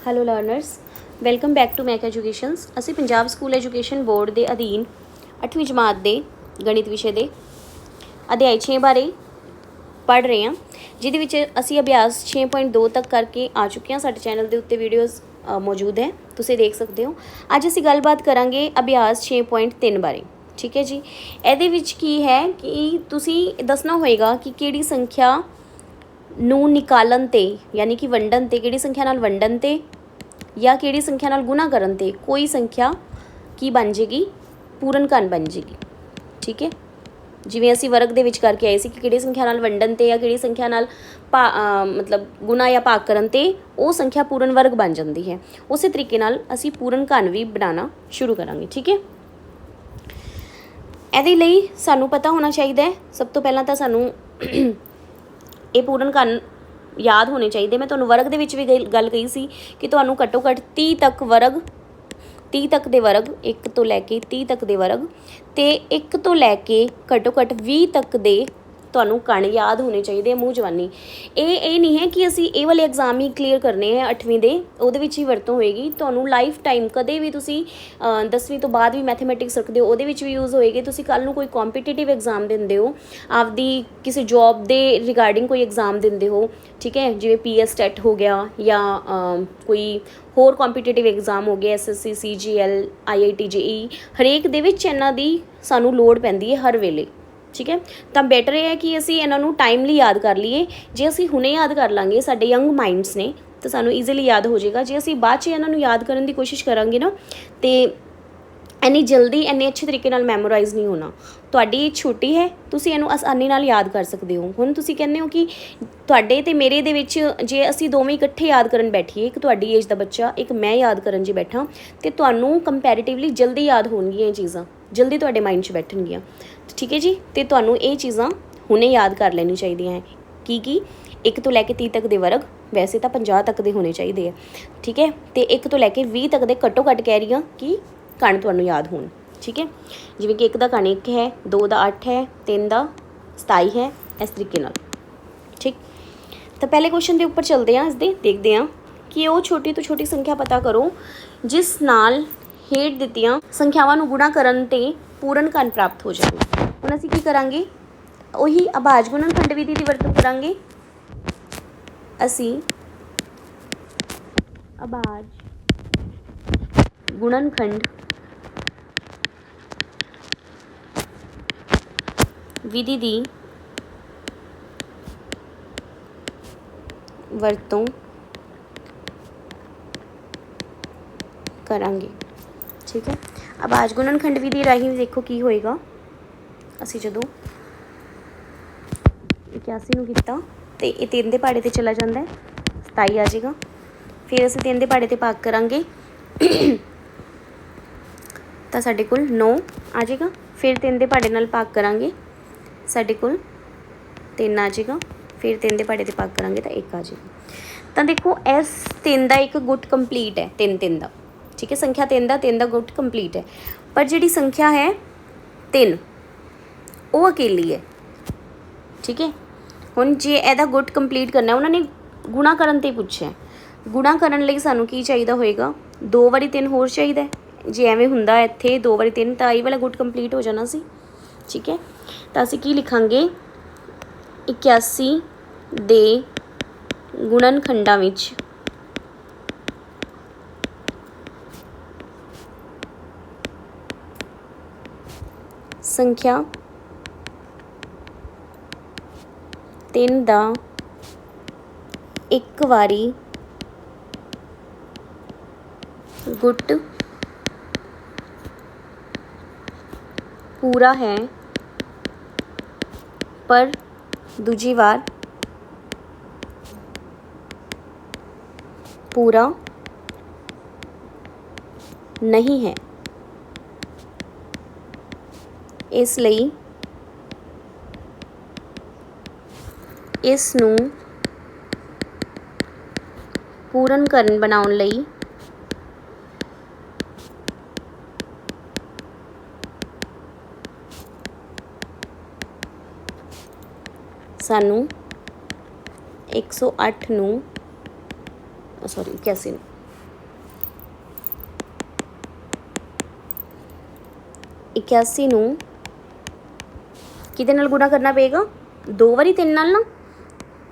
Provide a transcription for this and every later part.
Hello learners, welcome back to Mac educations. ਅਸੀਂ Punjab school education board ਦੇ ਅਧੀਨ 8ਵੀਂ ਜਮਾਤ ਦੇ ਗਣਿਤ ਵਿਸ਼ੇ ਦੇ ਅਧਿਆਇ 6 ਬਾਰੇ ਪੜ੍ਹ ਰਹੇ ਹਾਂ, ਜਿਹਦੇ ਵਿੱਚ ਅਸੀਂ ਅਭਿਆਸ 6.2 ਤੱਕ ਕਰਕੇ ਆ ਚੁੱਕੇ ਹਾਂ। ਸਾਡੇ ਚੈਨਲ ਦੇ ਉੱਤੇ ਵੀਡੀਓਜ਼ ਮੌਜੂਦ ਹੈ, ਤੁਸੀਂ ਦੇਖ ਸਕਦੇ ਹੋ। ਅੱਜ ਅਸੀਂ ਗੱਲਬਾਤ ਕਰਾਂਗੇ ਅਭਿਆਸ 6.3 ਬਾਰੇ। ਠੀਕ ਹੈ ਜੀ। ਇਹਦੇ ਵਿੱਚ ਕੀ ਹੈ ਕਿ ਤੁਸੀਂ ਦੱਸਣਾ ਹੋਏਗਾ ਕਿ ਕਿਹੜੀ ਸੰਖਿਆ ਨੂੰ ਨਿਕਾਲਣ 'ਤੇ ਯਾਨੀ ਕਿ ਵੰਡਣ 'ਤੇ, ਕਿਹੜੀ ਸੰਖਿਆ ਨਾਲ ਵੰਡਣ 'ਤੇ ਜਾਂ ਕਿਹੜੀ ਸੰਖਿਆ ਨਾਲ ਗੁਣਾ ਕਰਨ 'ਤੇ ਕੋਈ ਸੰਖਿਆ ਕੀ ਬਣ ਜਾਏਗੀ, ਪੂਰਨ ਘਨ ਬਣ ਜਾਏਗੀ। ਠੀਕ ਹੈ, ਜਿਵੇਂ ਅਸੀਂ ਵਰਗ ਦੇ ਵਿੱਚ ਕਰਕੇ ਆਏ ਸੀ ਕਿ ਕਿਹੜੀ ਸੰਖਿਆ ਨਾਲ ਵੰਡਣ 'ਤੇ ਜਾਂ ਕਿਹੜੀ ਸੰਖਿਆ ਨਾਲ ਮਤਲਬ ਗੁਣਾ ਜਾਂ ਭਾਗ ਕਰਨ 'ਤੇ ਉਹ ਸੰਖਿਆ ਪੂਰਨ ਵਰਗ ਬਣ ਜਾਂਦੀ ਹੈ। ਉਸੇ ਤਰੀਕੇ ਨਾਲ ਅਸੀਂ ਪੂਰਨ ਘਨ ਵੀ ਬਣਾਉਣਾ ਸ਼ੁਰੂ ਕਰਾਂਗੇ। ਠੀਕ ਹੈ, ਇਹਦੇ ਲਈ ਸਾਨੂੰ ਪਤਾ ਹੋਣਾ ਚਾਹੀਦਾ ਹੈ, ਸਭ ਤੋਂ ਪਹਿਲਾਂ ਤਾਂ ਸਾਨੂੰ ਇਹ ਪੂਰਨ ਘਨ ਯਾਦ ਹੋਣੇ ਚਾਹੀਦੇ। ਮੈਂ ਤੁਹਾਨੂੰ ਵਰਗ ਦੇ ਵਿੱਚ ਵੀ ਗੱਲ ਕਹੀ ਸੀ ਕਿ ਤੁਹਾਨੂੰ ਘੱਟੋ ਘੱਟ 30 ਤੱਕ ਦੇ ਵਰਗ 1 ਤੋਂ ਲੈ ਕੇ 30 ਤੱਕ ਦੇ ਵਰਗ ਅਤੇ 1 ਤੋਂ ਲੈ ਕੇ ਘੱਟੋ ਘੱਟ 20 ਤੱਕ ਦੇ ਤੁਹਾਨੂੰ ਘਣ ਯਾਦ ਹੋਣੇ ਚਾਹੀਦੇ ਆ ਮੂੰਹ ਜ਼ਬਾਨੀ। ਇਹ ਨਹੀਂ ਹੈ ਕਿ ਅਸੀਂ ਇਹ ਵਾਲੇ ਐਗਜ਼ਾਮ ਹੀ ਕਲੀਅਰ ਕਰਨੇ ਹੈ 8ਵੀਂ ਦੇ, ਉਹਦੇ ਵਿੱਚ ਹੀ ਵਰਤੋਂ ਹੋਏਗੀ। ਤੁਹਾਨੂੰ ਲਾਈਫ ਟਾਈਮ ਕਦੇ ਵੀ ਤੁਸੀਂ 10ਵੀਂ ਤੋਂ ਬਾਅਦ ਵੀ ਮੈਥਮੈਟਿਕਸ ਰੱਖਦੇ ਹੋ, ਉਹਦੇ ਵਿੱਚ ਵੀ ਯੂਜ਼ ਹੋਏਗੀ। ਤੁਸੀਂ ਕੱਲ੍ਹ ਨੂੰ ਕੋਈ ਕੰਪੀਟੀਟਿਵ ਐਗਜ਼ਾਮ ਦਿੰਦੇ ਹੋ, ਆਪਦੀ ਕਿਸੇ ਜੋਬ ਦੇ ਰਿਗਾਰਡਿੰਗ ਕੋਈ ਐਗਜ਼ਾਮ ਦਿੰਦੇ ਹੋ, ਠੀਕ ਹੈ, ਜਿਵੇਂ PS ਟੈਟ ਹੋ ਗਿਆ ਜਾਂ ਕੋਈ ਹੋਰ ਕੰਪੀਟੀਟਿਵ ਐਗਜ਼ਾਮ ਹੋ ਗਿਆ, SSC CGL IIT JEE, ਹਰੇਕ ਦੇ ਵਿੱਚ ਇਹਨਾਂ ਦੀ ਸਾਨੂੰ ਲੋੜ ਪੈਂਦੀ ਹੈ ਹਰ ਵੇਲੇ। ਠੀਕ ਹੈ, ਤਾਂ ਬੈਟਰ ਇਹ ਹੈ ਕਿ ਅਸੀਂ ਇਹਨਾਂ ਨੂੰ ਟਾਈਮਲੀ ਯਾਦ ਕਰ ਲਈਏ। ਜੇ ਅਸੀਂ ਹੁਣੇ ਯਾਦ ਕਰ ਲਾਂਗੇ, ਸਾਡੇ ਯੰਗ ਮਾਈਂਡਸ ਨੇ, ਤਾਂ ਸਾਨੂੰ ਈਜ਼ੀਲੀ ਯਾਦ ਹੋ ਜਾਏਗਾ। ਜੇ ਅਸੀਂ ਬਾਅਦ 'ਚ ਇਹਨਾਂ ਨੂੰ ਯਾਦ ਕਰਨ ਦੀ ਕੋਸ਼ਿਸ਼ ਕਰਾਂਗੇ ਨਾ, ਅਤੇ ਇੰਨੀ ਜਲਦੀ ਇੰਨੇ ਅੱਛੇ ਤਰੀਕੇ ਨਾਲ ਮੈਮੋਰਾਈਜ਼ ਨਹੀਂ ਹੋਣਾ। ਤੁਹਾਡੀ ਏਜ ਛੋਟੀ ਹੈ, ਤੁਸੀਂ ਇਹਨੂੰ ਆਸਾਨੀ ਨਾਲ ਯਾਦ ਕਰ ਸਕਦੇ ਹੋ। ਹੁਣ ਤੁਸੀਂ ਕਹਿੰਦੇ ਹੋ ਕਿ ਤੁਹਾਡੇ ਅਤੇ ਮੇਰੇ ਦੇ ਵਿੱਚ ਜੇ ਅਸੀਂ ਦੋਵੇਂ ਇਕੱਠੇ ਯਾਦ ਕਰਨ ਬੈਠੀਏ, ਇੱਕ ਤੁਹਾਡੀ ਏਜ ਦਾ ਬੱਚਾ, ਇੱਕ ਮੈਂ ਯਾਦ ਕਰਨ ਜੇ ਬੈਠਾਂ, ਅਤੇ ਤੁਹਾਨੂੰ ਕੰਪੈਰੀਟਿਵਲੀ ਜਲਦੀ ਯਾਦ ਹੋਣਗੀਆਂ ਇਹ ਚੀਜ਼ਾਂ, ਜਲਦੀ ਤੁਹਾਡੇ ਮਾਈਂਡ 'ਚ ਬੈਠਣਗੀਆਂ। ਠੀਕ ਹੈ ਜੀ, ਅਤੇ ਤੁਹਾਨੂੰ ਇਹ ਚੀਜ਼ਾਂ ਹੁਣੇ ਯਾਦ ਕਰ ਲੈਣੀ ਚਾਹੀਦੀਆਂ ਹੈ। ਕੀ 1 ਤੋਂ ਲੈ ਕੇ 30 ਤੱਕ ਦੇ ਵਰਗ, ਵੈਸੇ ਤਾਂ 50 ਤੱਕ ਦੇ ਹੋਣੇ ਚਾਹੀਦੇ ਆ। ਠੀਕ ਹੈ, ਅਤੇ 1 ਤੋਂ ਲੈ ਕੇ 20 ਤੱਕ ਦੇ ਘੱਟੋ ਘੱਟ ਕਹਿ ਰਹੀ ਹਾਂ ਕਿ ਘਣ ਤੁਹਾਨੂੰ ਯਾਦ ਹੋਣ। ਠੀਕ ਹੈ, ਜਿਵੇਂ ਕਿ 1 ਦਾ ਘਣ 1 ਹੈ, 2 ਦਾ 8 ਹੈ, 3 ਦਾ 27 ਹੈ, ਇਸ ਤਰੀਕੇ ਨਾਲ। ਠੀਕ, ਤਾਂ ਪਹਿਲੇ ਕੁਐਸਚਨ ਦੇ ਉੱਪਰ ਚੱਲਦੇ ਹਾਂ। ਇਸਦੇ ਦੇਖਦੇ ਹਾਂ ਕਿ ਉਹ ਛੋਟੀ ਤੋਂ ਛੋਟੀ ਸੰਖਿਆ ਪਤਾ ਕਰੋ ਜਿਸ ਨਾਲ ਹੇਠ ਦਿੱਤੀਆਂ ਸੰਖਿਆਵਾਂ ਨੂੰ ਗੁਣਾ ਕਰਨ 'ਤੇ ਪੂਰਨ ਘਨ ਪ੍ਰਾਪਤ ਹੋ ਜਾਵੇ। ਹੁਣ ਅਸੀਂ ਕੀ ਕਰਾਂਗੇ, ਉਹੀ ਅਭਾਜ ਗੁਣਨਖੰਡ ਵਿਧੀ ਦੀ ਵਰਤੋਂ ਕਰਾਂਗੇ। ਅਸੀਂ ਅਭਾਜ ਗੁਣਨਖੰਡ ਵਿਧੀ ਦੀ ਵਰਤੋਂ ਕਰਾਂਗੇ। ਠੀਕ ਹੈ, ਅਭਾਜ ਗੁਣਨਖੰਡ ਵਿਧੀ ਰਾਹੀਂ ਦੇਖੋ ਕੀ ਹੋਏਗਾ। ਅਸੀਂ ਜਦੋਂ 81 ਨੂੰ ਕੀਤਾ ਅਤੇ ਇਹ 3 ਦੇ ਪਹਾੜੇ 'ਤੇ ਚਲਾ ਜਾਂਦਾ ਹੈ, 27 ਆ ਜਾਏਗਾ। ਫਿਰ ਅਸੀਂ 3 ਦੇ ਪਹਾੜੇ 'ਤੇ ਭਾਗ ਕਰਾਂਗੇ ਤਾਂ ਸਾਡੇ ਕੋਲ 9 ਆ ਜਾਏਗਾ। ਫਿਰ 3 ਦੇ ਪਹਾੜੇ ਨਾਲ ਭਾਗ ਕਰਾਂਗੇ, ਸਾਡੇ ਕੋਲ 3 ਆ ਜਾਏਗਾ। ਫਿਰ 3 ਦੇ ਪਹਾੜੇ 'ਤੇ ਭਾਗ ਕਰਾਂਗੇ ਤਾਂ 1 ਆ ਜਾਏਗਾ। ਤਾਂ ਦੇਖੋ ਇਸ 3 ਦਾ ਇੱਕ ਗੁੱਟ ਕੰਪਲੀਟ ਹੈ, 3 ਦਾ। ਠੀਕ ਹੈ, ਸੰਖਿਆ 3 ਦਾ ਗੁੱਟ ਕੰਪਲੀਟ ਹੈ। ਪਰ ਜਿਹੜੀ ਸੰਖਿਆ ਹੈ 3, ਉਹ ਅਕੇਲੀ ਹੈ। ਠੀਕ ਹੈ, ਹੁਣ ਜੇ ਇਹਦਾ ਗੁੱਟ ਕੰਪਲੀਟ ਕਰਨਾ, ਉਹਨਾਂ ਨੇ ਗੁਣਾ ਕਰਨ 'ਤੇ ਪੁੱਛਿਆ। ਗੁਣਾ ਕਰਨ ਲਈ ਸਾਨੂੰ ਕੀ ਚਾਹੀਦਾ ਹੋਏਗਾ, 2 ਵਾਰੀ 3 ਹੋਰ ਚਾਹੀਦਾ। ਜੇ ਐਵੇਂ ਹੁੰਦਾ ਇੱਥੇ 2 ਵਾਰੀ 3, ਤਾਂ ਇਹ ਵਾਲਾ ਗੁੱਟ ਕੰਪਲੀਟ ਹੋ ਜਾਣਾ ਸੀ। ਠੀਕ ਹੈ, ਤਾਂ ਅਸੀਂ ਕੀ ਲਿਖਾਂਗੇ, 81 ਦੇ ਗੁਣਨਖੰਡਾਂ ਵਿੱਚ ਸੰਖਿਆ 3 ਦਾ ਇੱਕ ਵਾਰੀ ਗੁੱਟ ਪੂਰਾ ਹੈ, ਪਰ ਦੂਜੀ ਵਾਰ ਪੂਰਾ ਨਹੀਂ ਹੈ। ਇਸ ਲਈ ਇਸ ਨੂੰ ਪੂਰਨ ਘਨ ਬਣਾਉਣ ਲਈ ਸਾਨੂੰ 108 ਨੂੰ 81 ਨੂੰ 81 ਨੂੰ ਕਿਹਦੇ ਨਾਲ ਗੁਣਾ ਕਰਨਾ ਪਏਗਾ? 2 ਵਾਰੀ 3 ਨਾਲ ਨਾ,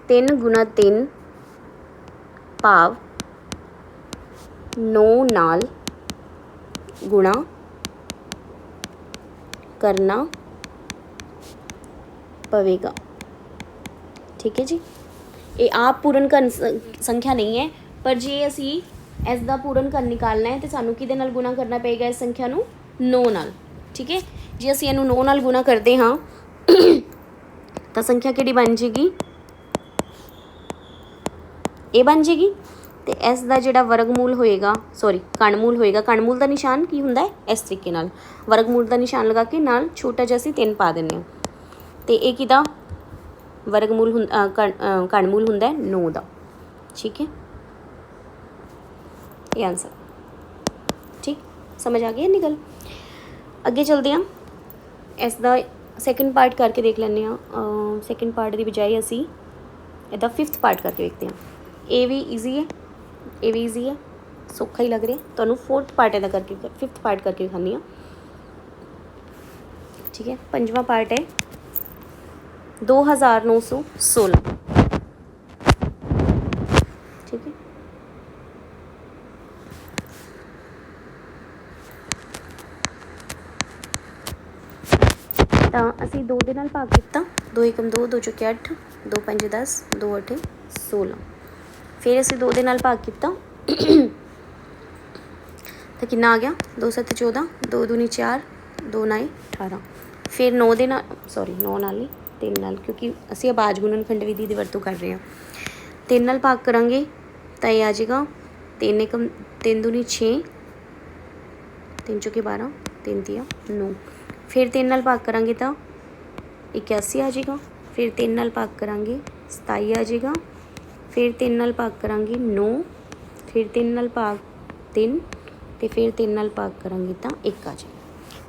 3 ਗੁਣਾ 3 ਭਾਵ 9 ਨਾਲ ਗੁਣਾ ਕਰਨਾ ਪਵੇਗਾ। ठीक है जी, ये आप पूर्ण कर्ण संख्या नहीं है, पर जे असी इस दा पूर्ण कर्ण निकालना है तो सानू किहदे नाल गुणा करना पेगा इस संख्या नू? 9 नाल। ठीक है, जे असी इहनू 9 नाल गुणा करते हाँ तो संख्या किहड़ी बन जाएगी? ये बन जाएगी। तो इस दा जिहड़ा वर्गमूल होएगा, सॉरी कणमूल होएगा, कणमूल का निशान की हुंदा है? इस तरीके नाल वर्गमूल का निशान लगा के नाल छोटा जिहा असीं 3 पा दिंदे हां। तो ये किहदा वर्गमूल कणमूल हुंदा है? 9 का। ठीक है, ये आंसर। ठीक, समझ आ गई है गल? अगे चलते हैं, इसका सैकेंड पार्ट करके देख लैंदे हां। सैकेंड पार्ट की बजाय असी इसका 5th पार्ट करके देखते हैं। ये भी ईजी है, ये भी ईजी है, सौखा ही लग रहा है। तुहानूं 4th पार्ट इसका करके 5th पार्ट करके दिखानी हाँ। ठीक है, 5वां पार्ट है 2916। ठीक है, तो असी 2 दे नाल भाग किया, 2 एकम 2, 2 चौके 8, 2 पंजे 10, 2 अठे 16। फिर असी 2 दे नाल भाग किया तो कितना आ गया? 2 7 14, 2 दूनी 4, 2 9 18। फिर 9 दे नाल, सॉरी 9 नाल नहीं 3 नाल, क्योंकि असी आबाज गुणनखंड विधि की वरतों कर रहे हैं। 3 नाल भाग करांगे तो यह आ जाएगा 3 एकम 3 दूनी 6, 3 चौके 12, 3 तिया 9। फिर 3 नाल भाग करांगे तो 81 आ जाएगा। फिर 3 नाल भाग करांगे 27 आ जाएगा। फिर 3 नाल भाग करांगे 9, फिर 3 नाल भाग 3, तो फिर 3 नाल भाग करांगे तो 1 आ जाएगा।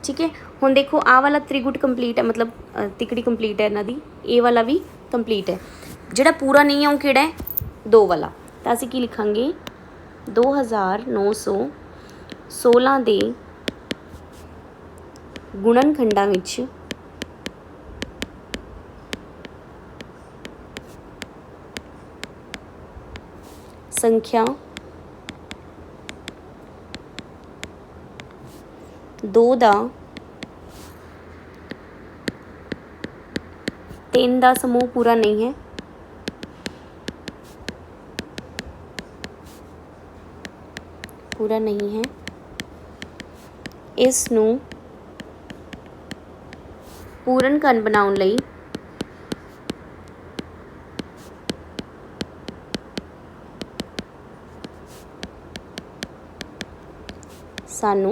ठीक है, हुण देखो आ वाला त्रिगुट कंप्लीट है, मतलब तिकड़ी कंप्लीट है इन्हां दी, ए वाला भी कंप्लीट है। जिहड़ा पूरा नहीं है वो किहड़ा है? 2 वाला। तो असीं की लिखांगे? 2916 दे गुणनखंडां विच संख्या 2 का 3 का समूह पूरा नहीं है। पूरा नहीं है, इसनूं पूर्ण कण बनाउण लई सानू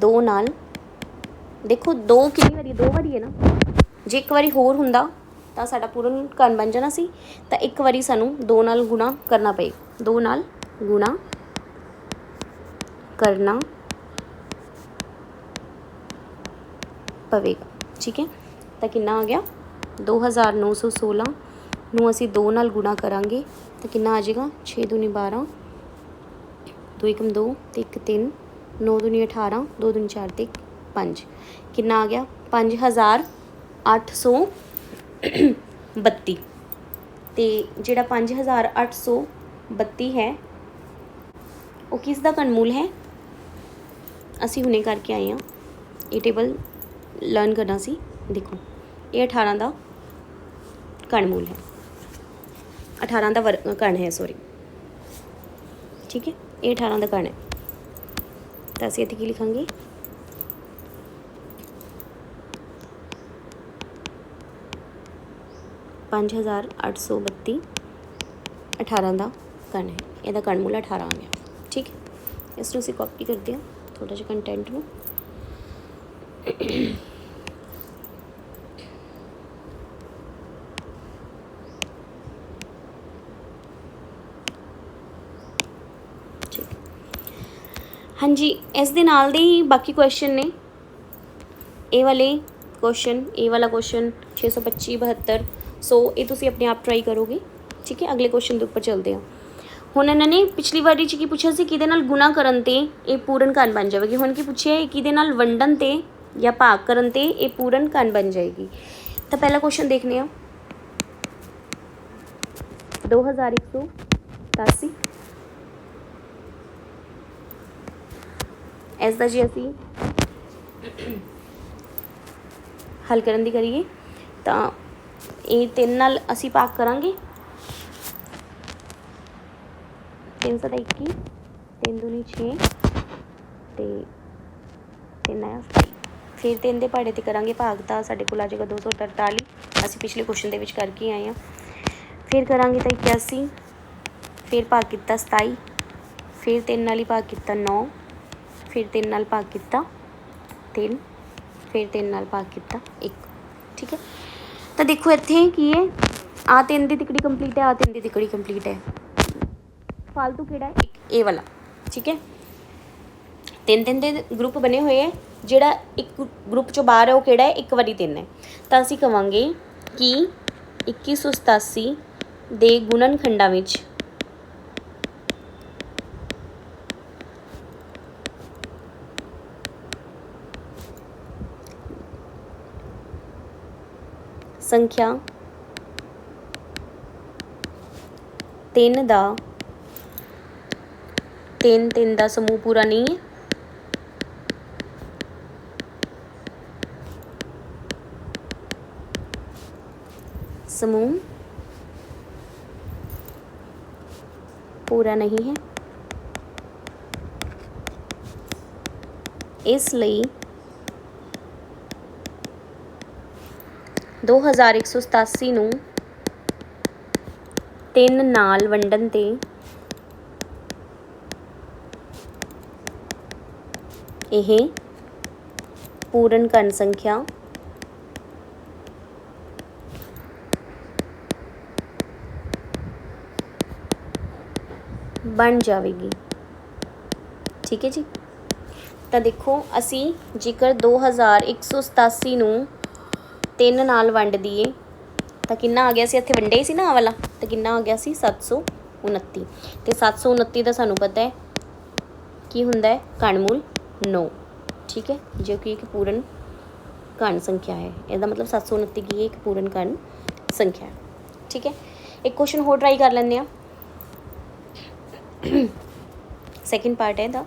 2 नाल, देखो 2 कितनी वारी? 2 वारी है ना। जे एक बारी होर हुंदा तो साडा पूर्ण कण बन जाना सी। तो एक बारी सानू 2 नाल गुणा करना पएगा, 2 नाल गुणा करना पवेगा। ठीक है, तो कितना आ गया? 2916 नूं असीं 2 नाल गुणा करांगे तो कितना आ जाएगा? 6 दूनी 12, 2 एकम 2, 1 3, 9 दूनी 18, 2 दूनी 4 ते 5। कितना आ गया? 5832। तो जिहड़ा 5832 है वो किस दा कणमूल है? असी हुणे करके आए हैं, ये टेबल लर्न करना सी। देखो ये 18 का कणमूल है, 18 का कण है, सॉरी। ठीक है, ये 18 का कण है। तो असीं इत्थे की लिखांगे? 5832 18 का कण है, यदा कणमूल 18 आ गया। ठीक है, इसनूं असीं कॉपी करते हैं थोड़ा जिहा कंटेंट में। हाँ जी, इस दे नाल दे ही बाकी क्वेश्चन ने, ए वाले क्वेश्चन, ए वाला क्वेश्चन 625 72 100, ये तुसीं अपने आप ट्राई करोगे। ठीक है, अगले क्वेश्चन के उपर चलते हैं। ਹੁਣ ਇਹਨਾਂ ਨੇ ਪਿਛਲੀ ਵਾਰੀ 'ਚ ਕੀ ਪੁੱਛਿਆ ਸੀ, ਕਿਹਦੇ ਨਾਲ ਗੁਣਾ ਕਰਨ 'ਤੇ ਇਹ ਪੂਰਨ ਘਣ ਬਣ ਜਾਵੇਗੀ। ਹੁਣ ਕੀ ਪੁੱਛਿਆ ਹੈ, ਕਿਹਦੇ ਨਾਲ ਵੰਡਣ 'ਤੇ ਜਾਂ ਭਾਗ ਕਰਨ 'ਤੇ ਇਹ ਪੂਰਨ ਘਣ ਬਣ ਜਾਏਗੀ। ਤਾਂ ਪਹਿਲਾ ਕੁਐਸਚਨ ਦੇਖਦੇ ਹਾਂ, 2187। ਇਸ ਦਾ ਜੇ ਅਸੀਂ ਹੱਲ ਕਰਨ ਦੀ ਕਰੀਏ ਤਾਂ ਇਹ 3 ਨਾਲ ਅਸੀਂ ਭਾਗ ਕਰਾਂਗੇ, 3 × 21, 3 ਦੂਣੀ 6 ਅਤੇ 3 ਆਇਆ 27। ਫਿਰ 3 ਦੇ ਪਹਾੜੇ 'ਤੇ ਕਰਾਂਗੇ ਭਾਗ, ਤਾਂ ਸਾਡੇ ਕੋਲ ਆ ਜਾਏਗਾ 243। ਅਸੀਂ ਪਿਛਲੇ ਕੁਐਸਚਨ ਦੇ ਵਿੱਚ ਕਰਕੇ ਆਏ ਹਾਂ। ਫਿਰ ਕਰਾਂਗੇ ਤਾਂ 81, ਫਿਰ ਭਾਗ ਕੀਤਾ 27, ਫਿਰ 3 ਨਾਲ ਹੀ ਭਾਗ ਕੀਤਾ 9, ਫਿਰ 3 ਨਾਲ ਭਾਗ ਕੀਤਾ 3, ਫਿਰ 3 ਨਾਲ ਭਾਗ ਕੀਤਾ 1। ਠੀਕ ਹੈ, ਤਾਂ ਦੇਖੋ ਇੱਥੇ ਕੀ ਹੈ, ਆ 3 ਦੀ ਤਿਕੜੀ ਕੰਪਲੀਟ ਹੈ, ਆ 3 ਦੀ ਤਿਕੜੀ ਕੰਪਲੀਟ ਹੈ। ਫਾਲਤੂ ਕਿਹੜਾ ਹੈ, ਇੱਕ ਇਹ ਵਾਲਾ। ਠੀਕ ਹੈ, 3 ਦੇ ਗਰੁੱਪ ਬਣੇ ਹੋਏ ਹੈ, ਜਿਹੜਾ ਇੱਕ ਗਰੁੱਪ 'ਚੋਂ ਬਾਹਰ ਹੈ ਉਹ ਕਿਹੜਾ ਹੈ, 1 ਵਾਰੀ 3 ਹੈ। ਤਾਂ ਅਸੀਂ ਕਹਾਂਗੇ ਕਿ 2187 ਦੇ ਗੁਣਨਖੰਡਾਂ ਵਿੱਚ ਸੰਖਿਆ 3 ਦਾ ਸਮੂਹ ਪੂਰਾ ਨਹੀਂ ਹੈ। ਸਮੂਹ ਪੂਰਾ ਨਹੀਂ ਹੈ, ਇਸ ਲਈ 2187 ਨੂੰ 3 ਨਾਲ ਵੰਡਣ 'ਤੇ ਇਹ ਪੂਰਨ ਘਣ ਸੰਖਿਆ ਬਣ ਜਾਵੇਗੀ। ਠੀਕ ਹੈ ਜੀ, ਤਾਂ ਦੇਖੋ ਅਸੀਂ ਜੇਕਰ 2187 ਨੂੰ 3 ਨਾਲ ਵੰਡ ਦਈਏ ਤਾਂ ਕਿੰਨਾ ਆ ਗਿਆ ਸੀ, ਇੱਥੇ ਵੰਡਿਆ ਹੀ ਸੀ ਨਾ ਆਹ ਵਾਲਾ, ਤਾਂ ਕਿੰਨਾ ਆ ਗਿਆ ਸੀ 729। ਅਤੇ 729 ਦਾ ਸਾਨੂੰ ਪਤਾ ਹੈ ਕੀ ਹੁੰਦਾ ਹੈ, ਘਣਮੂਲ 9। ਠੀਕ ਹੈ, ਜੋ ਕਿ ਇੱਕ ਪੂਰਨ ਘਣ ਸੰਖਿਆ ਹੈ। ਇਹਦਾ ਮਤਲਬ 729 ਕੀ ਹੈ, ਇੱਕ ਪੂਰਨ ਘਣ ਸੰਖਿਆ ਹੈ। ਠੀਕ ਹੈ, ਇੱਕ ਕੁਐਸਚਨ ਹੋਰ ਟਰਾਈ ਕਰ ਲੈਂਦੇ ਹਾਂ। ਸੈਕਿੰਡ ਪਾਰਟ ਹੈ ਇਹਦਾ,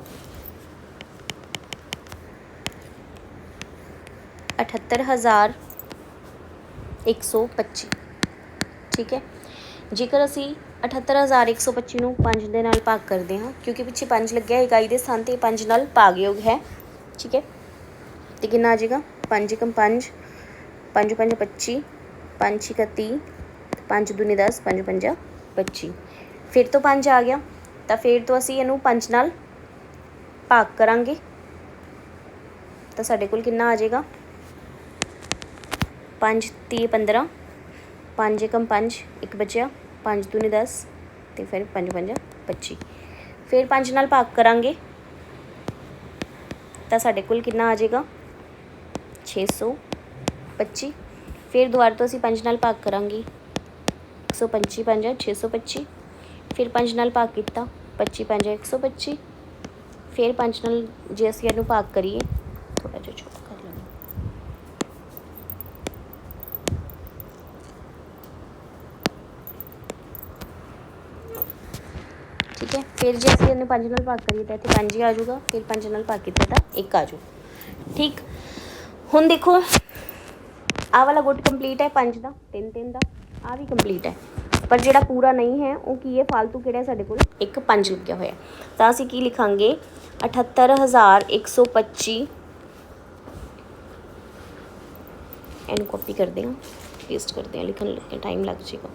78125। ਠੀਕ ਹੈ, ਜੇਕਰ ਅਸੀਂ 78125 ਨੂੰ 5 ਦੇ ਨਾਲ ਭਾਗ ਕਰਦੇ ਹਾਂ, ਕਿਉਂਕਿ ਪਿੱਛੇ 5 ਲੱਗਿਆ ਇਕਾਈ ਦੇ ਸਥਾਨ 'ਤੇ 5 ਨਾਲ ਭਾਗਯੋਗ ਹੈ। ਠੀਕ ਹੈ, ਅਤੇ ਕਿੰਨਾ ਆ ਜਾਏਗਾ, 5 × 5, 5 × 5 = 25, 5 × 6 = 30, 5 ਦੂਣੀ 10, 5 × 5 = 25। ਫਿਰ ਤੋਂ 5 ਆ ਗਿਆ, ਤਾਂ ਫਿਰ ਤੋਂ ਅਸੀਂ ਇਹਨੂੰ 5 ਨਾਲ ਭਾਗ ਕਰਾਂਗੇ, ਤਾਂ ਸਾਡੇ ਕੋਲ ਕਿੰਨਾ ਆ ਜਾਏਗਾ, 5 × 30 = 15, 5 × 5 1 ਬਚਿਆ, 5 ਦੂਣੀ 10, ਅਤੇ ਫਿਰ 5 × 5 = 25। ਫਿਰ 5 ਨਾਲ ਭਾਗ ਕਰਾਂਗੇ ਤਾਂ ਸਾਡੇ ਕੋਲ ਕਿੰਨਾ ਆ ਜਾਏਗਾ, 625। ਫਿਰ ਦੁਬਾਰਾ ਤੋਂ ਅਸੀਂ 5 ਨਾਲ ਭਾਗ ਕਰਾਂਗੇ, 125 × 5 = 625। ਫਿਰ 5 ਨਾਲ ਭਾਗ ਕੀਤਾ, 25 × 5 = 125। ਫਿਰ 5 ਨਾਲ ਜੇ ਅਸੀਂ ਇਹਨੂੰ ਭਾਗ ਕਰੀਏ, ਥੋੜ੍ਹਾ ਜਿਹਾ ਛੋਟਾ ਕਰ ਲੈਂਦੇ, ਠੀਕ ਹੈ। ਫਿਰ ਜੇ ਅਸੀਂ ਇਹਨੂੰ 5 ਨਾਲ ਭਾਗ ਕਰੀਏ ਤਾਂ ਇੱਥੇ 5 ਹੀ ਆ ਜਾਊਗਾ, ਫਿਰ 5 ਨਾਲ ਭਾਗ ਕੀਤਾ ਤਾਂ 1 ਆ ਜਾਊ। ਠੀਕ, ਹੁਣ ਦੇਖੋ ਆਹ ਵਾਲਾ ਗੁੱਟ ਕੰਪਲੀਟ ਹੈ, 5 ਦਾ 3 ਦਾ, ਆਹ ਵੀ ਕੰਪਲੀਟ ਹੈ, ਪਰ ਜਿਹੜਾ ਪੂਰਾ ਨਹੀਂ ਹੈ ਉਹ ਕੀ ਹੈ, ਫਾਲਤੂ ਕਿਹੜਾ ਸਾਡੇ ਕੋਲ, ਇੱਕ 5 ਲੱਗਿਆ ਹੋਇਆ। ਤਾਂ ਅਸੀਂ ਕੀ ਲਿਖਾਂਗੇ, 78125, ਇਹਨੂੰ ਕਾਪੀ ਕਰਦੇ ਹਾਂ, ਪੇਸਟ ਕਰਦੇ ਹਾਂ, ਲਿਖਣ ਲੱਗੇ ਟਾਈਮ ਲੱਗ ਜਾਏਗਾ।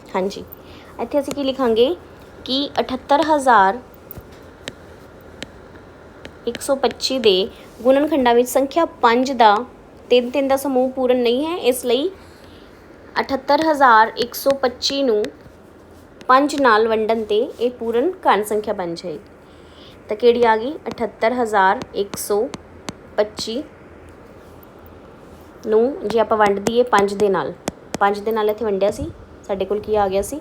ਹਾਂਜੀ, ਇੱਥੇ ਅਸੀਂ ਕੀ ਲਿਖਾਂਗੇ ਕਿ 78125 ਦੇ ਗੁਣਨਖੰਡਾਂ ਵਿੱਚ ਸੰਖਿਆ 5 ਦਾ 3 ਦਾ ਸਮੂਹ ਪੂਰਨ ਨਹੀਂ ਹੈ, ਇਸ ਲਈ 78125 ਨੂੰ 5 ਨਾਲ ਵੰਡਣ 'ਤੇ ਇਹ ਪੂਰਨ ਘਣ ਸੰਖਿਆ ਬਣ ਜਾਏਗੀ। ਤਾਂ ਕਿਹੜੀ ਆ ਗਈ? 78125 ਨੂੰ ਜੇ ਆਪਾਂ ਵੰਡ ਦਈਏ 5 ਦੇ ਨਾਲ, 5 ਦੇ ਨਾਲ ਇੱਥੇ ਵੰਡਿਆ ਸੀ, ਸਾਡੇ ਕੋਲ ਕੀ ਆ ਗਿਆ ਸੀ?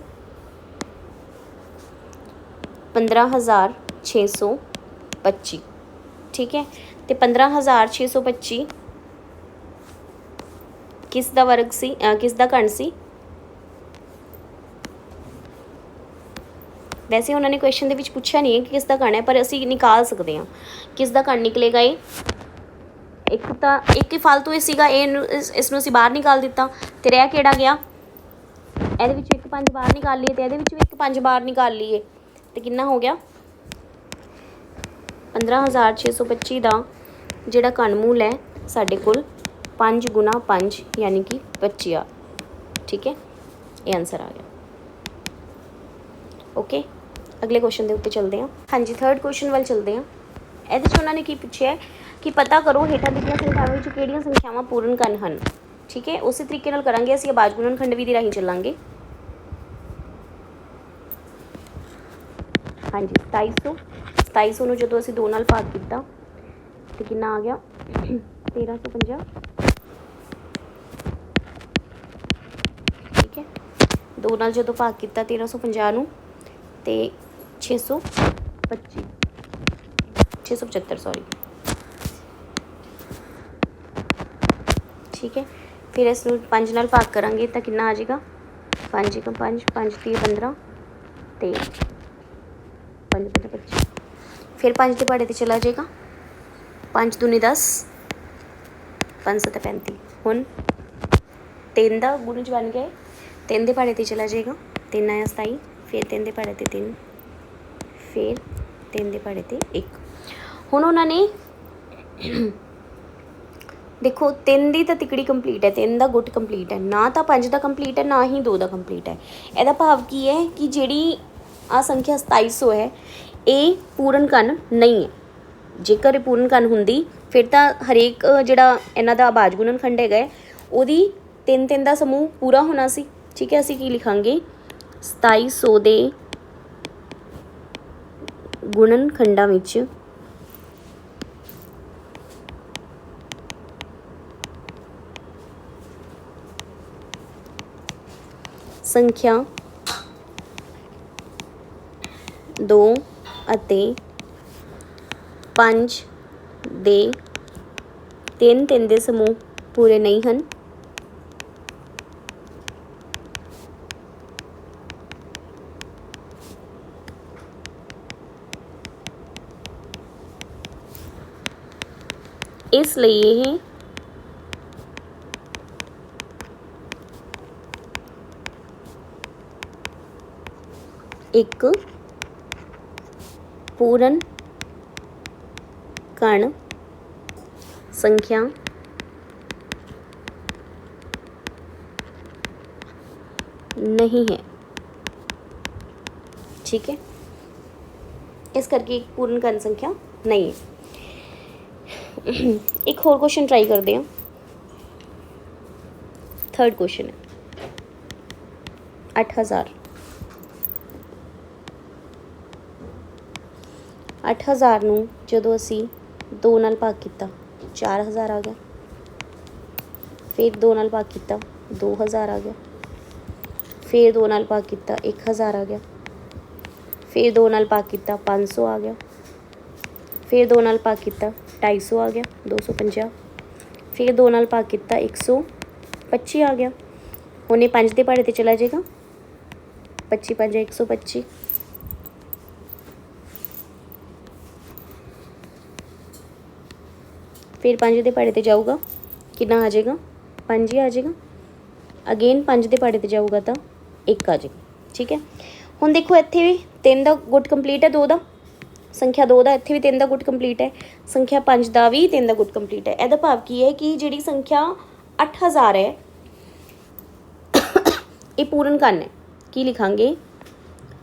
15,625। ਠੀਕ ਹੈ, ਤੇ 15,625 ਕਿਸ ਦਾ ਵਰਗ ਸੀ, ਕਿਸ ਦਾ ਘਣ ਸੀ? ਵੈਸੇ ਉਹਨਾਂ ਨੇ ਕੁਐਸਚਨ ਦੇ ਵਿੱਚ ਪੁੱਛਿਆ ਨਹੀਂ ਹੈ ਕਿ ਕਿਸ ਦਾ ਘਣ ਹੈ, ਪਰ ਅਸੀਂ ਨਿਕਾਲ ਸਕਦੇ ਹਾਂ ਕਿਸ ਦਾ ਘਣ ਨਿਕਲੇਗਾ। ਇਹ ਇੱਕ ਤਾਂ ਇੱਕ ਹੀ ਫਾਲਤੂ ਇਹ ਸੀਗਾ, ਇਸ ਨੂੰ ਅਸੀਂ ਬਾਹਰ ਨਿਕਾਲ ਦਿੱਤਾ, ਤੇ ਰਹਿ ਕਿਹੜਾ ਗਿਆ? ਇਹਦੇ ਵਿੱਚੋਂ 1 5 ਬਾਹਰ ਨਿਕਾਲ ਲਈਏ, ਤੇ ਇਹਦੇ ਵਿੱਚੋਂ 1 5 ਬਾਹਰ ਨਿਕਾਲ ਲਈਏ, ਤੇ ਕਿੰਨਾ ਹੋ ਗਿਆ? 15,625 ਦਾ ਜਿਹੜਾ ਘਣਮੂਲ ਹੈ ਸਾਡੇ ਕੋਲ 5 × 5 ਯਾਨੀ ਕਿ 25 ਆ। ਠੀਕ ਹੈ, ਇਹ ਆਨਸਰ ਆ ਗਿਆ। ਓਕੇ, ਅਗਲੇ ਕੁਐਸਚਨ ਦੇ ਉੱਤੇ ਚੱਲਦੇ ਹਾਂ। ਹਾਂਜੀ, ਥਰਡ ਕੁਐਸਚਨ ਵੱਲ ਚੱਲਦੇ ਹਾਂ। ਇਹਦੇ 'ਚ ਉਹਨਾਂ ਨੇ ਕੀ ਪੁੱਛਿਆ ਕਿ ਪਤਾ ਕਰੋ ਹੇਠਾਂ ਦਿੱਤੀਆਂ ਸੰਖਿਆਵਾਂ ਵਿੱਚ ਕਿਹੜੀਆਂ ਸੰਖਿਆਵਾਂ ਪੂਰਨ ਘਣ ਹਨ। ਠੀਕ ਹੈ, ਉਸੇ ਤਰੀਕੇ ਨਾਲ ਕਰਾਂਗੇ ਅਸੀਂ, ਆਵਾਜ਼ ਗੁਣਨਖੰਡ ਵਿਧੀ ਰਾਹੀਂ ਚੱਲਾਂਗੇ। ਹਾਂਜੀ, 2700 ਨੂੰ ਜਦੋਂ ਅਸੀਂ 2 ਨਾਲ ਭਾਗ ਕੀਤਾ ਤੇ ਕਿੰਨਾ ਆ ਗਿਆ? 1350। ਠੀਕ ਹੈ, 2 ਨਾਲ ਜਦੋਂ ਭਾਗ ਕੀਤਾ 1350 ਨੂੰ ਤੇ 675 ਸੌਰੀ। ਠੀਕ ਹੈ, ਫਿਰ ਇਸ ਨੂੰ 5 ਨਾਲ ਭਾਗ ਕਰਾਂਗੇ ਤਾਂ ਕਿੰਨਾ ਆ ਜਾਏਗਾ? 5 × 5 5 3 15 ਤੇ 5 × 25। ਫਿਰ 5 ਦੇ ਪਹਾੜੇ 'ਤੇ ਚਲਾ ਜਾਏਗਾ, 5 ਦੂਣੀ 10 5 7 35। ਹੁਣ 3 ਦਾ ਗੁਣ 'ਚ ਬਣ ਗਏ, 3 ਦੇ ਪਹਾੜੇ 'ਤੇ ਚਲਾ ਜਾਏਗਾ, 3 ਆਇਆ 27, ਫਿਰ 3 ਦੇ ਪਹਾੜੇ 'ਤੇ 3, ਫਿਰ 3 ਦੇ ਪਹਾੜੇ 'ਤੇ 1। ਹੁਣ ਉਹਨਾਂ ਨੇ ਦੇਖੋ 3 ਦੀ ਤਾਂ ਤਿਕੜੀ ਕੰਪਲੀਟ ਹੈ, 3 ਦਾ ਗੁੱਟ ਕੰਪਲੀਟ ਹੈ, ਨਾ ਤਾਂ 5 ਦਾ ਕੰਪਲੀਟ ਹੈ, ਨਾ ਹੀ 2 ਦਾ ਕੰਪਲੀਟ ਹੈ। ਇਹਦਾ ਭਾਵ ਕੀ ਹੈ ਕਿ ਜਿਹੜੀ ਆ ਸੰਖਿਆ 2700 ਹੈ ਇਹ ਪੂਰਨ ਘਣ ਨਹੀਂ ਹੈ। ਜੇਕਰ ਇਹ ਪੂਰਨ ਘਣ ਹੁੰਦੀ ਫਿਰ ਤਾਂ ਹਰੇਕ ਜਿਹੜਾ ਇਹਨਾਂ ਦਾ ਆਵਾਜ਼ ਗੁਣਨਖੰਡ ਹੈਗਾ ਹੈ ਉਹਦੀ 3 ਦਾ ਸਮੂਹ ਪੂਰਾ ਹੋਣਾ ਸੀ। ਠੀਕ ਹੈ, ਅਸੀਂ ਕੀ ਲਿਖਾਂਗੇ? 2700 ਦੇ ਗੁਣਨਖੰਡਾਂ ਵਿੱਚ ਸੰਖਿਆ 2 ਅਤੇ 5 ਦੇ 3 ਦੇ ਸਮੂਹ ਪੂਰੇ ਨਹੀਂ ਹਨ। ਇਸ ਲਈ ਇਹ ਇੱਕ ਪੂਰਨ ਘਣ ਸੰਖਿਆ ਨਹੀਂ ਹੈ। ਠੀਕ ਹੈ, ਇਸ ਕਰਕੇ ਇੱਕ ਪੂਰਨ ਘਣ ਸੰਖਿਆ ਨਹੀਂ ਹੈ। ਇੱਕ ਹੋਰ ਕੁਐਸਚਨ ਟਰਾਈ ਕਰਦੇ ਹਾਂ। ਥਰਡ ਕੁਐਸਚਨ ਹੈ 8000। 8000 ਨੂੰ ਜਦੋਂ ਅਸੀਂ 2 ਨਾਲ ਭਾਗ ਕੀਤਾ 4000 ਆ ਗਿਆ, ਫਿਰ 2 ਨਾਲ ਭਾਗ ਕੀਤਾ 2000 ਆ ਗਿਆ, ਫਿਰ 2 ਨਾਲ ਭਾਗ ਕੀਤਾ 1000 ਆ ਗਿਆ, ਫਿਰ 2 ਨਾਲ ਭਾਗ ਕੀਤਾ 500 ਆ ਗਿਆ, ਫਿਰ 2 ਨਾਲ ਭਾਗ ਕੀਤਾ 250 ਆ ਗਿਆ 250, ਫਿਰ 2 ਨਾਲ ਭਾਗ ਕੀਤਾ 125 ਆ ਗਿਆ। ਹੁਣ ਇਹ 5 ਦੇ ਪਹਾੜੇ 'ਤੇ ਚਲਾ ਜਾਏਗਾ, 25 5 125, ਫਿਰ 5 ਦੇ ਪਹਾੜੇ 'ਤੇ ਜਾਊਗਾ, ਕਿੰਨਾ ਆ ਜਾਏਗਾ? 5 ਹੀ ਆ ਜਾਏਗਾ। ਅਗੇਨ 5 ਦੇ ਪਹਾੜੇ 'ਤੇ ਜਾਊਗਾ ਤਾਂ 1 ਆ ਜਾਏਗਾ। ਠੀਕ ਹੈ, ਹੁਣ ਦੇਖੋ ਇੱਥੇ ਵੀ 3 ਦਾ ਗੁੱਟ ਕੰਪਲੀਟ ਹੈ, 2 ਦਾ ਸੰਖਿਆ 2 ਦਾ, ਇੱਥੇ ਵੀ 3 ਦਾ ਗੁੱਟ ਕੰਪਲੀਟ ਹੈ, ਸੰਖਿਆ 5 ਦਾ ਵੀ 3 ਦਾ ਗੁੱਟ ਕੰਪਲੀਟ ਹੈ। ਇਹਦਾ ਭਾਵ ਕੀ ਹੈ ਕਿ ਜਿਹੜੀ ਸੰਖਿਆ 8000 ਹੈ ਇਹ ਪੂਰਨ ਘਣ ਹੈ। ਕੀ ਲਿਖਾਂਗੇ?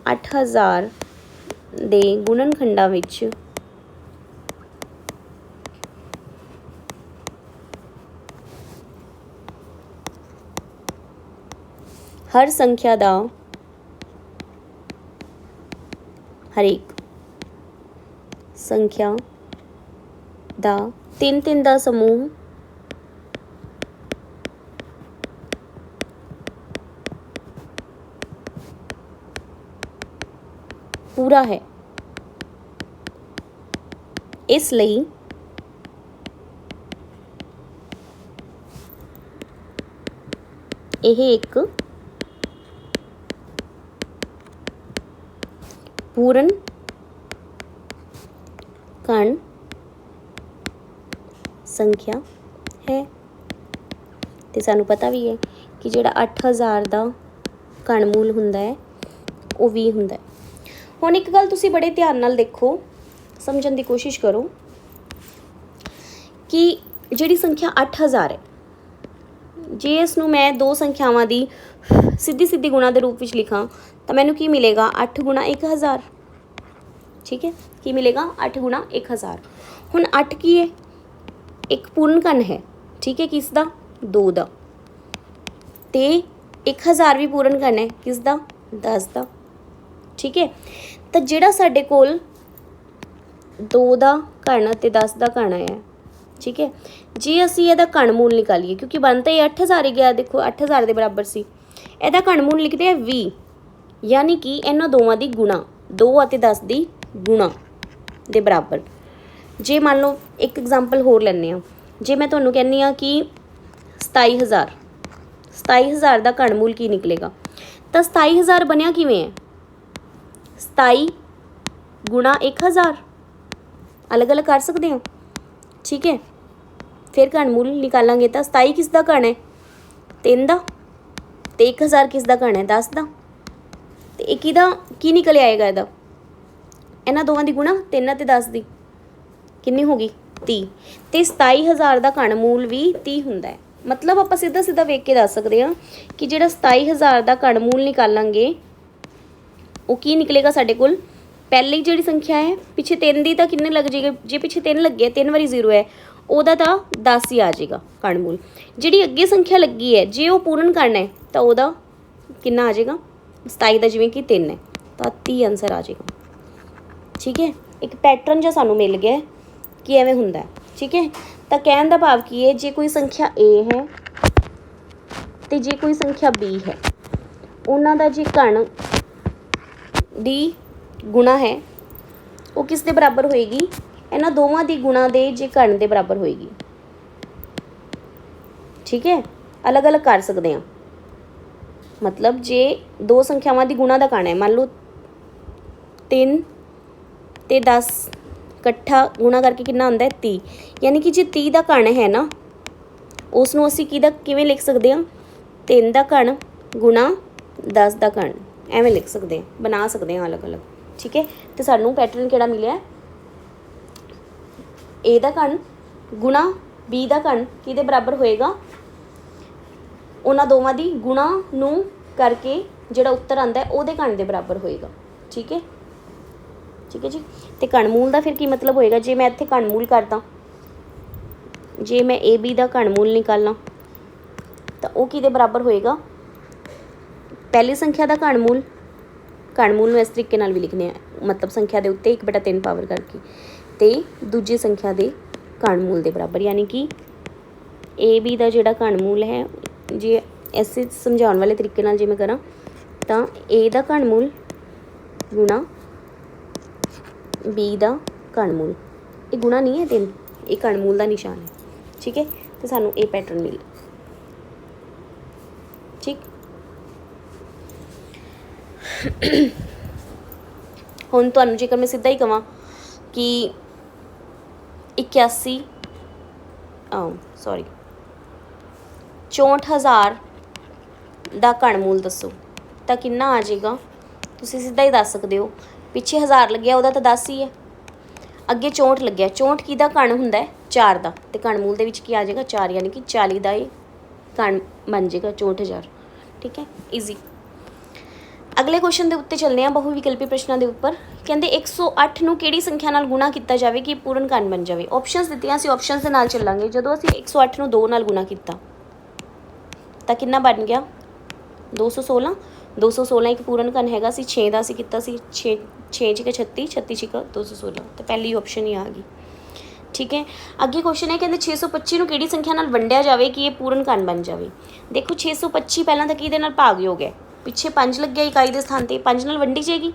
8000 ਦੇ ਗੁਣਨਖੰਡਾਂ ਵਿੱਚ हर संख्या का हरेक संख्या का 3-3 का समूह पूरा है। इसलिए यह एक पूर्ण कण संख्या है। तो सानू पता भी है कि जिहड़ा 8000 का घनमूल हुंदा है वो 20 हुंदा है। हुण एक गल तुसीं बड़े ध्यान नाल देखो, समझण की कोशिश करो कि जिहड़ी संख्या 8000 है, जे इसनूं मैं दो संख्यावां दी सीधी सीधी गुणा के रूप में लिखां तो मैनूं की मिलेगा 8 गुणा 1000। ठीक है, की मिलेगा 8 गुणा 1000। हुण 8 की है, एक पूर्ण कण है। ठीक है, किसदा? 2 दा। ते 1000 भी पूर्ण कण है, किसदा? 10 दा। ठीक है, तो जिहड़ा साडे कोल 2 दा कण ते 10 दा कण है, ठीक है, जे असीं इहदा घनमूल निकालीए, क्योंकि बन तो ये 8000 ही गया, देखो 8000 के बराबर सी, इहदा घनमूल लिखते हैं 20, यानी कि इन्हां दोवां दी गुणा 2 और 10 की गुणा के बराबर। जे मान लो एक एग्जाम्पल होर लैंदे आ, जे मैं तुहानूं कहनी आ कि 27000 का घनमूल की निकलेगा, तो 27000 बनिया किवें है? 27 गुणा 1000 अलग अलग कर सकते हो। ठीक है, फिर घनमूल निकालांगे तो 27 किसका घन है? 3 का, तो 1000 किसका घन है? 10 का। तो एक की निकल आएगा इहदा? इन्हां दोवां दी गुणा 3 ते 10 की कितनी होगी? 30। तो 27000 का घनमूल भी 30 हुंदा है। मतलब आप सीधा सीधा वेख के दस सकते हैं कि जिहड़ा 27000 का घनमूल निकालांगे वो की निकलेगा साडे कोल? पहले ही जिहड़ी संख्या है पिछे 3 दी, तो किन्ने लग जाएगा? जे पिछे 3 लगे, 3 वारी 0 है, ਉਹਦਾ ਤਾਂ 10 ही आ जाएगा घनमूल। जिहड़ी अगे संख्या लगी है, जे वो पूर्ण कण है तो ਉਹਦਾ कितना आ जाएगा? 27 का जिवें कि 3 है, तो 30 आंसर आ जाएगा। ठीक है, एक पैटर्न जो सानू मिल गया कि एवें हुंदा है। ठीक है, तो कहण दा भाव की है, जे कोई संख्या A है तो जे कोई संख्या B है, उन्हां दा जे घन दी गुणा है वो किस दे बराबर होएगी? इन्हां दोवां दी गुणा दे जे घन दे बराबर होएगी। ठीक है, अलग अलग कर सकते हैं। मतलब जे दो संख्यावां दी गुणा दा घन है, मान लो 3 ते 10 इकट्ठा गुणा करके कितना आंदा है? 30। यानी कि जे 30 का घन है ना, उसनूं असीं किवें लिख सकते हैं? 3 का घन गुणा 10 का घन, एवें लिख सकते हैं, बना सकते हैं अलग अलग। ठीक है, तो सानू पैटर्न किहड़ा मिलिया? ए का घन गुणा बी का घन किहदे बराबर होएगा? उन्हां दोवां दी गुणा नूं करके जिहड़ा उत्तर आंदा है उहदे घन दे बराबर होएगा। ठीक है, ठीक है जी। तो घनमूल का फिर की मतलब होएगा? जे मैं इत्थे घनमूल करदा, जे मैं ए बी का घनमूल निकालना तो वो किहदे बराबर होएगा? पहली संख्या का घनमूल, घनमूल नूं इस तरीके नाल भी लिखने हैं, मतलब संख्या के उत्ते 1/3 पावर करके, तो दूजी संख्या के घनमूल के बराबर। यानी कि ए बी का जिहड़ा घनमूल है, जे ऐसे समझाउण वाले तरीके नाल जे मैं करा तो ए का घनमूल गुणा बी का घनमूल, ये गुणा नहीं है 3, ये घनमूल का निशान है। ठीक है, तो सानू ये पैटर्न मिल। ठीक, हुण तुहानू जेकर मैं सीधा ही कहां कि 64,000 का घनमूल दसो तो कितना आ जाएगा? तुसीं सीधा ही दस सकते हो। पिछे 1000 लग्या, वह तो 10 ही है, अगे 64 लग्या, 64 किहदा घन हुंदा है? 4 का, तो घनमूल दे विच की आ जाएगा? 4, यानी कि 40 का ये घन बन जाएगा 64,000। ठीक है, ईजी। अगले क्वेश्चन के उत्ते चलने हैं, बहुविकल्पी प्रश्नों के उपर। कहते 108 नूं किहड़ी संख्या नाल गुणा किया जाए कि पूर्ण घन बन जाए? ऑप्शनस दित्तियां सी, ऑप्शनस दे नाल चलांगे। जदों असीं 108 नूं 2 नाल गुणा किया तो कितना बन गया? 216 216 ਇੱਕ ਪੂਰਨ ਘਨ ਹੈਗਾ ਸੀ, 6 ਦਾ ਅਸੀਂ ਕੀਤਾ ਸੀ, 6 6 ਛਿਕਾ 36, 36 ਛਿਕਾ 216, ਤੇ ਪਹਿਲੀ ਆਪਸ਼ਨ ਹੀ ਆ ਗਈ। ਠੀਕ ਹੈ, ਅੱਗੇ ਕੁਐਸਚਨ ਹੈ, ਕਹਿੰਦੇ 625 ਨੂੰ ਕਿਹੜੀ ਸੰਖਿਆ ਨਾਲ ਵੰਡਿਆ ਜਾਵੇ ਕਿ ਇਹ ਪੂਰਨ ਘਨ ਬਣ ਜਾਵੇ। ਦੇਖੋ 625 ਪਹਿਲਾਂ ਤਾਂ ਕਿਹਦੇ ਨਾਲ ਭਾਗਯੋਗ ਹੈ, ਪਿੱਛੇ 5 ਲੱਗਿਆ ਇਕਾਈ ਦੇ ਸਥਾਨ ਤੇ, 5 ਨਾਲ ਵੰਡੀ ਜਾਏਗੀ,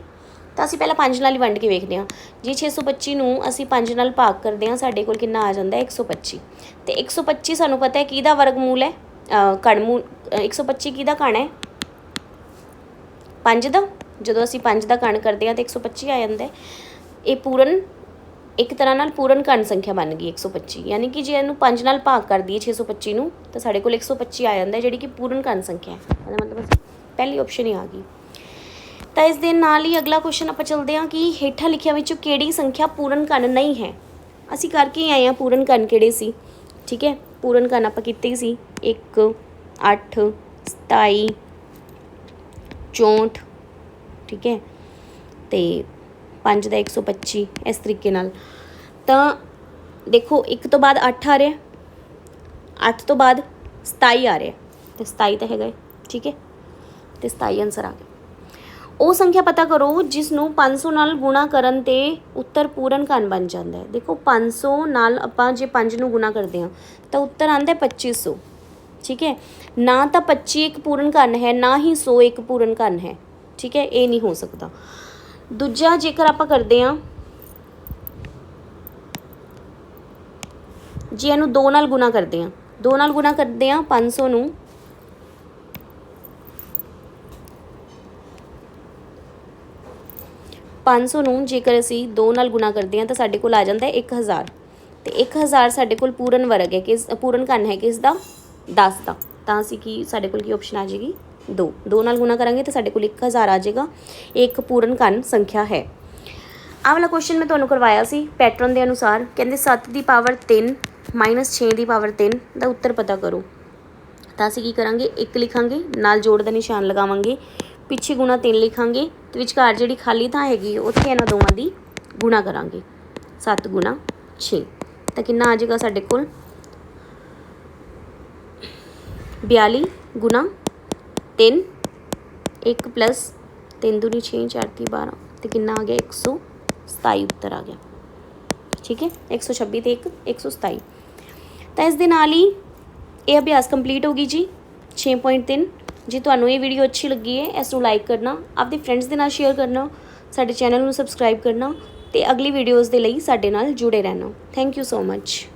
ਤਾਂ ਅਸੀਂ ਪਹਿਲਾਂ 5 ਨਾਲ ਹੀ ਵੰਡ ਕੇ ਵੇਖਦੇ ਹਾਂ। ਜੇ 625 ਨੂੰ ਅਸੀਂ 5 ਨਾਲ ਭਾਗ ਕਰਦੇ ਹਾਂ, ਸਾਡੇ ਕੋਲ ਕਿੰਨਾ ਆ ਜਾਂਦਾ ਹੈ 125, ਤੇ 125 ਸਾਨੂੰ ਪਤਾ ਹੈ ਕਿਹਦਾ ਵਰਗਮੂਲ ਹੈ, ਘਣਮੂਲ 125 ਕਿਹਦਾ ਘਣ ਹੈ 5 ਦਾ। ਜਦੋਂ ਅਸੀਂ 5 ਦਾ ਘਣ ਕਰਦੇ ਹਾਂ ਤਾਂ 125 ਆ ਜਾਂਦਾ ਹੈ। ਇਹ ਪੂਰਨ ਇੱਕ ਤਰ੍ਹਾਂ ਨਾਲ ਪੂਰਨ ਘਣ ਸੰਖਿਆ ਬਣ ਗਈ 125, ਯਾਨੀ ਕਿ ਜੇ ਇਹਨੂੰ 5 ਨਾਲ ਭਾਗ ਕਰ ਦਈਏ 625 ਨੂੰ ਤਾਂ ਸਾਡੇ ਕੋਲ 125 ਆ ਜਾਂਦਾ ਜਿਹੜੀ ਕਿ ਪੂਰਨ ਘਣ ਸੰਖਿਆ ਹੈ। ਇਹਦਾ ਮਤਲਬ ਅਸੀਂ ਪਹਿਲੀ ਆਪਸ਼ਨ ਹੀ ਆ ਗਈ। ਤਾਂ ਇਸ ਦੇ ਨਾਲ ਹੀ ਅਗਲਾ ਕੁਐਸਚਨ ਆਪਾਂ ਚੱਲਦੇ ਹਾਂ ਕਿ ਹੇਠਾਂ ਲਿਖਿਆਂ ਵਿੱਚੋਂ ਕਿਹੜੀ ਸੰਖਿਆ ਪੂਰਨ ਘਣ ਨਹੀਂ ਹੈ। ਅਸੀਂ ਕਰਕੇ ਹੀ ਆਏ ਹਾਂ ਪੂਰਨ ਘਣ ਕਿਹੜੇ ਸੀ। ਠੀਕ ਹੈ, ਪੂਰਨ ਘਣ ਆਪਾਂ ਕੀਤੇ ਹੀ ਸੀ 1 8 27 64, ਠੀਕ ਹੈ, ਤੇ 5 ਦਾ 125 ਇਸ ਤਰੀਕੇ ਨਾਲ। ਤਾਂ ਦੇਖੋ 1 ਤੋਂ ਬਾਅਦ 8 ਆ ਰਿਹਾ, 8 ਤੋਂ ਬਾਅਦ 27 ਆ ਰਿਹਾ, ਤੇ 27 ਤਾਂ ਹੈਗਾ, ਠੀਕ ਹੈ, ਤੇ 27 ਆਨਸਰ ਆ ਗਿਆ। ਉਹ ਸੰਖਿਆ ਪਤਾ ਕਰੋ ਜਿਸ ਨੂੰ 500 ਨਾਲ ਗੁਣਾ ਕਰਨ 'ਤੇ ਉੱਤਰ ਪੂਰਨ ਘਣ ਬਣ ਜਾਂਦਾ ਹੈ। ਦੇਖੋ 500 ਨਾਲ ਆਪਾਂ ਜੇ 5 ਨੂੰ ਗੁਣਾ ਕਰਦੇ ਹਾਂ ਤਾਂ ਉੱਤਰ ਆਉਂਦਾ 2500, ਠੀਕ ਹੈ। ਨਾ ਤਾਂ 25 ਇੱਕ ਪੂਰਨ ਘਣ ਹੈ, ਨਾ ਹੀ 100 ਇੱਕ ਪੂਰਨ ਘਣ ਹੈ, ਠੀਕ ਹੈ, ਇਹ ਨਹੀਂ ਹੋ ਸਕਦਾ। ਦੂਜਾ ਜੇਕਰ ਆਪਾਂ ਕਰਦੇ ਹਾਂ, ਜੇ ਇਹਨੂੰ 2 ਨਾਲ ਗੁਣਾ ਕਰਦੇ ਹਾਂ, 2 ਨਾਲ ਗੁਣਾ ਕਰਦੇ ਹਾਂ 500 ਨੂੰ, ਜੇਕਰ ਅਸੀਂ 2 ਨਾਲ ਗੁਣਾ ਕਰਦੇ ਹਾਂ ਤਾਂ ਸਾਡੇ ਕੋਲ ਆ ਜਾਂਦਾ ਹੈ 1000, ਤੇ 1000 ਸਾਡੇ ਕੋਲ ਪੂਰਨ ਵਰਗ ਹੈ, ਕਿਸ ਪੂਰਨ ਘਣ ਹੈ ਕਿਸ ਦਾ 10 ਦਾ। ਤਾਂ ਅਸੀਂ ਕੀ ਸਾਡੇ ਕੋਲ ਕੀ ਆਪਸ਼ਨ ਆ ਜਾਏਗੀ 2 ਨਾਲ ਗੁਣਾ ਕਰਾਂਗੇ ਤਾਂ ਸਾਡੇ ਕੋਲ 1000 ਆ ਜਾਏਗਾ, ਇੱਕ ਪੂਰਨ ਘਣ ਸੰਖਿਆ ਹੈ। ਆਹ ਵਾਲਾ ਕੁਐਸਚਨ ਮੈਂ ਤੁਹਾਨੂੰ ਕਰਵਾਇਆ ਸੀ ਪੈਟਰਨ ਦੇ ਅਨੁਸਾਰ, ਕਹਿੰਦੇ 7 ਦੀ ਪਾਵਰ 3 ਮਾਈਨਸ 6 ਦੀ ਪਾਵਰ 3 ਦਾ ਉੱਤਰ ਪਤਾ ਕਰੋ। ਤਾਂ ਅਸੀਂ ਕੀ ਕਰਾਂਗੇ 1 ਲਿਖਾਂਗੇ, ਨਾਲ ਜੋੜ ਦਾ ਨਿਸ਼ਾਨ ਲਗਾਵਾਂਗੇ, ਪਿੱਛੇ ਗੁਣਾ 3 ਲਿਖਾਂਗੇ, ਤੇ ਵਿਚਕਾਰ ਜਿਹੜੀ ਖਾਲੀ ਥਾਂ ਹੈਗੀ ਉੱਥੇ ਇਹਨਾਂ ਦੋਵਾਂ ਦੀ ਗੁਣਾ ਕਰਾਂਗੇ, 7 ਗੁਣਾ 6, ਤਾਂ ਕਿੰਨਾ ਆ ਜਾਏਗਾ ਸਾਡੇ ਕੋਲ 42 ਗੁਣਾ 3, 1 ਪਲੱਸ 3 ਦੂਣੀ 6 4 ਦੀ 12, ਤੇ ਕਿੰਨਾ ਆ ਗਿਆ 127 ਉੱਤਰ ਆ ਗਿਆ, ਠੀਕ ਹੈ, 126 ਤੇ 1 127। ਤਾਂ ਇਸ ਦੇ ਨਾਲ ਹੀ ਇਹ ਅਭਿਆਸ ਕੰਪਲੀਟ ਹੋ ਗਈ ਜੀ 6.3। ਜੇ ਤੁਹਾਨੂੰ ਇਹ ਵੀਡੀਓ ਅੱਛੀ ਲੱਗੀ ਹੈ ਇਸ ਨੂੰ ਲਾਈਕ ਕਰਨਾ, ਆਪਦੇ ਫਰੈਂਡਸ ਦੇ ਨਾਲ ਸ਼ੇਅਰ ਕਰਨਾ, ਸਾਡੇ ਚੈਨਲ ਨੂੰ ਸਬਸਕ੍ਰਾਈਬ ਕਰਨਾ, ਤੇ ਅਗਲੀ ਵੀਡੀਓਜ਼ ਦੇ ਲਈ ਸਾਡੇ ਨਾਲ ਜੁੜੇ ਰਹਿਣਾ। Thank you so much.